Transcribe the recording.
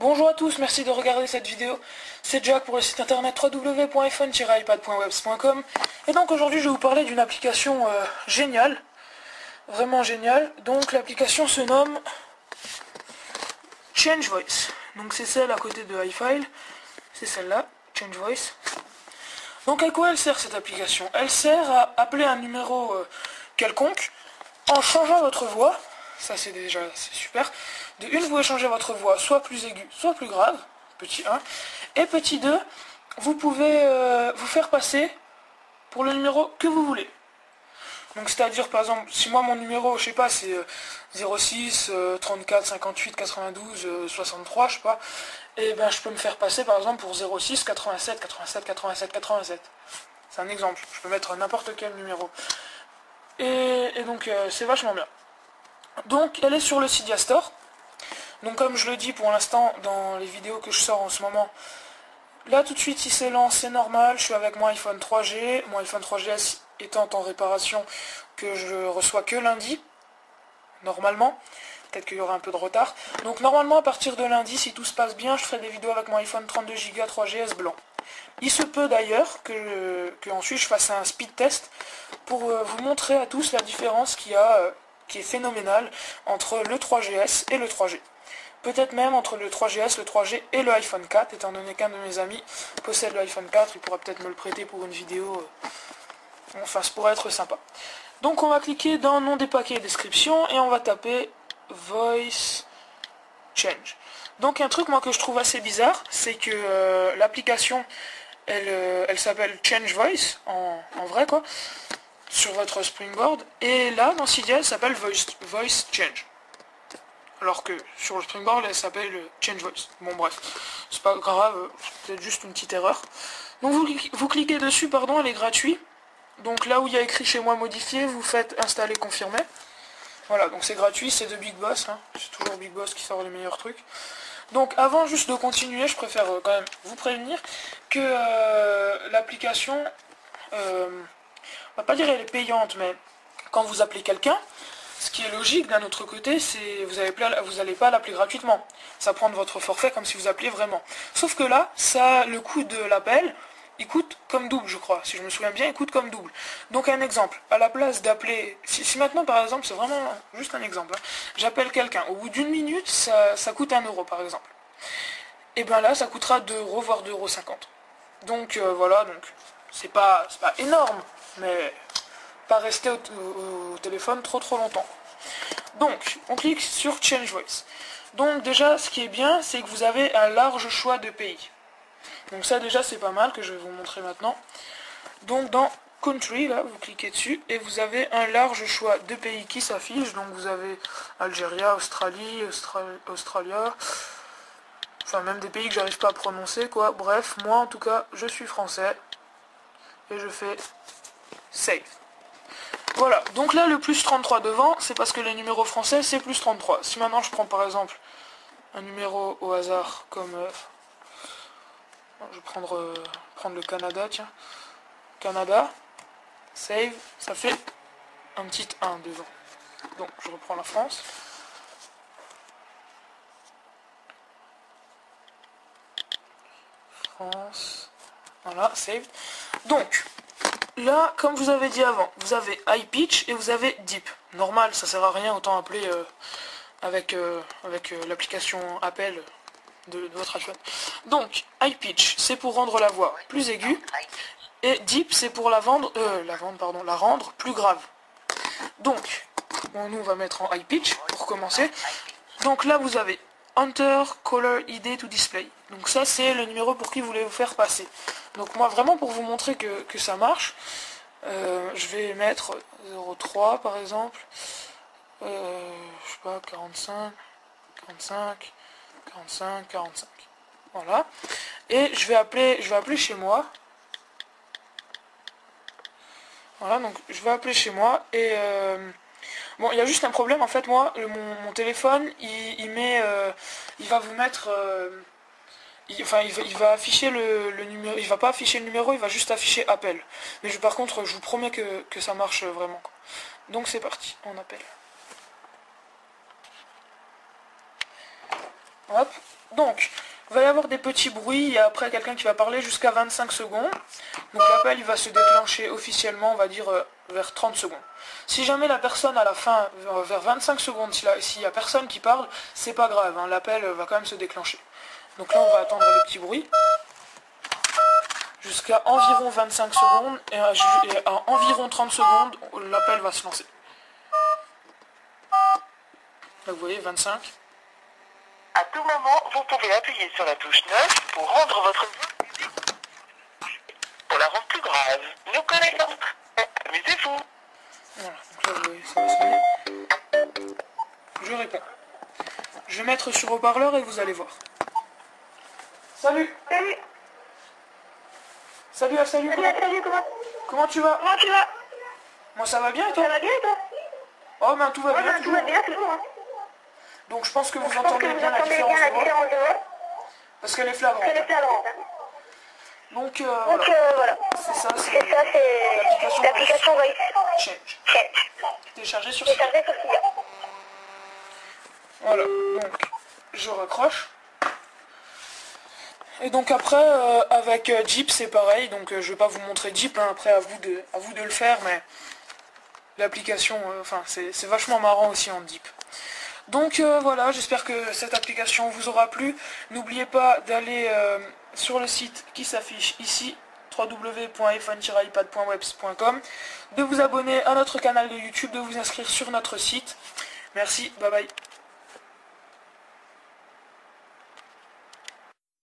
Bonjour à tous, merci de regarder cette vidéo. C'est Jack pour le site internet www.iphone-ipad.webs.com. Et donc aujourd'hui je vais vous parler d'une application géniale, vraiment géniale. Donc l'application se nomme Change Voice. Donc c'est celle à côté de iFile, c'est celle-là, Change Voice. Donc à quoi elle sert cette application? Elle sert à appeler un numéro quelconque en changeant votre voix. Ça c'est super. De une, vous pouvez changer votre voix soit plus aiguë, soit plus grave, petit 1. Et petit 2, vous pouvez vous faire passer pour le numéro que vous voulez. Donc c'est-à-dire par exemple, si moi mon numéro, je sais pas, c'est 06 34 58 92 63, je sais pas, et ben je peux me faire passer par exemple pour 06 87 87 87 87. C'est un exemple, je peux mettre n'importe quel numéro. Et donc c'est vachement bien. Donc elle est sur le Cydia Store. Donc comme je le dis pour l'instant dans les vidéos que je sors en ce moment, là tout de suite il s'élance, c'est normal, je suis avec mon iPhone 3G, mon iPhone 3GS étant en réparation que je reçois que lundi, normalement, peut-être qu'il y aura un peu de retard. Donc normalement à partir de lundi, si tout se passe bien, je ferai des vidéos avec mon iPhone 32Go 3GS blanc. Il se peut d'ailleurs que ensuite je fasse un speed test pour vous montrer à tous la différence qu'il y a, qui est phénoménale entre le 3GS et le 3G. Peut-être même entre le 3GS, le 3G et le iPhone 4, étant donné qu'un de mes amis possède l'iPhone 4, il pourra peut-être me le prêter pour une vidéo. Enfin, ça pourrait être sympa. Donc on va cliquer dans nom des paquets et description et on va taper Voice Change. Donc un truc moi que je trouve assez bizarre, c'est que l'application, elle s'appelle Change Voice, en vrai quoi, sur votre Springboard, et là dans Cydia elle s'appelle Voice Change. Alors que sur le Springboard elle s'appelle Change Voice. Bon bref, c'est pas grave, c'est peut-être juste une petite erreur. Donc vous cliquez dessus, pardon, elle est gratuite. Donc là où il y a écrit chez moi modifier, vous faites installer confirmer. Voilà, donc c'est gratuit, c'est de Big Boss, hein. C'est toujours Big Boss qui sort les meilleurs trucs. Donc avant juste de continuer, je préfère quand même vous prévenir que l'application, on va pas dire elle est payante, mais quand vous appelez quelqu'un, ce qui est logique d'un autre côté, c'est vous n'allez pas l'appeler gratuitement. Ça prend de votre forfait comme si vous appeliez vraiment. Sauf que là, ça, le coût de l'appel, il coûte comme double, je crois. Si je me souviens bien, il coûte comme double. Donc un exemple, à la place d'appeler... Si maintenant, par exemple, c'est vraiment juste un exemple, hein, j'appelle quelqu'un, au bout d'une minute, ça coûte 1 euro, par exemple. Et bien là, ça coûtera 2 euros, voire 2,50 €. Donc voilà, donc c'est pas énorme, mais pas rester au téléphone trop longtemps. Donc, on clique sur Change Voice. Donc déjà, ce qui est bien, c'est que vous avez un large choix de pays. Donc ça déjà c'est pas mal, que je vais vous montrer maintenant. Donc dans Country, là, vous cliquez dessus, et vous avez un large choix de pays qui s'affiche. Donc vous avez Algérie, Australie, Australia, enfin même des pays que j'arrive pas à prononcer, quoi. Bref, moi en tout cas, je suis français, et je fais Save. Voilà, donc là le plus 33 devant, c'est parce que le numéro français c'est plus 33. Si maintenant je prends par exemple un numéro au hasard comme... je vais prendre le Canada, tiens. Canada, save, ça fait un petit 1 devant. Donc je reprends la France. France, voilà, save. Donc, là, comme je vous avais dit avant, vous avez high pitch et vous avez deep. Normal, ça sert à rien, autant appeler avec l'application appel de votre iPhone. Donc, high pitch, c'est pour rendre la voix plus aiguë, et deep, c'est pour la rendre plus grave. Donc, bon, nous on va mettre en high pitch pour commencer. Donc là, vous avez Enter Caller ID to Display. Donc ça, c'est le numéro pour qui vous voulez vous faire passer. Donc moi, vraiment pour vous montrer que ça marche, je vais mettre 03 par exemple, je sais pas, 45, 45, 45, 45. Voilà. Et je vais appeler chez moi. Voilà, donc je vais appeler chez moi et bon, il y a juste un problème en fait. Moi, mon téléphone, il va vous mettre, il va afficher le numéro. Il va pas afficher le numéro, il va juste afficher appel. Mais par contre, je vous promets que ça marche vraiment, quoi. Donc c'est parti, on appelle. Hop. Donc, il va y avoir des petits bruits et après quelqu'un qui va parler jusqu'à 25 secondes. Donc l'appel il va se déclencher officiellement, on va dire vers 30 secondes. Si jamais la personne à la fin, vers 25 secondes, s'il n'y a personne qui parle, c'est pas grave, hein, l'appel va quand même se déclencher. Donc là on va attendre le petit bruit. Jusqu'à environ 25 secondes et à environ 30 secondes, l'appel va se lancer. Là vous voyez, 25. À tout moment, vous pouvez appuyer sur la touche 9 pour rendre votre voix publique. Pour la rendre plus grave, nous connaissons. Amusez-vous. Voilà, donc là vous voyez, ça va sonner. Je réponds. Je vais mettre sur haut-parleur et vous allez voir. Salut. Salut. Salut, salut. Salut, Comment tu vas? Comment tu vas? Moi ça va bien et toi? Ça va bien et toi? Oh ben tout va bien. Tout va bien toujours. Hein. Donc je pense que vous Je pense que entendez vous bien la entendez différence bien la de voix. différence de voix. Parce qu'elle est flagrante. C'est le flagrant. Donc Donc voilà. voilà. C'est ça, C'est l'application Voice. Change. Téléchargée sur Téléchargée sur Cydia. Voilà, donc je raccroche. Et donc après avec Jeep c'est pareil, donc je vais pas vous montrer Jeep, hein, après à vous de le faire, mais l'application, enfin c'est vachement marrant aussi en Jeep. Donc voilà, j'espère que cette application vous aura plu. N'oubliez pas d'aller sur le site qui s'affiche ici, www.iphone-ipad.webs.com, de vous abonner à notre canal de YouTube, de vous inscrire sur notre site. Merci, bye bye.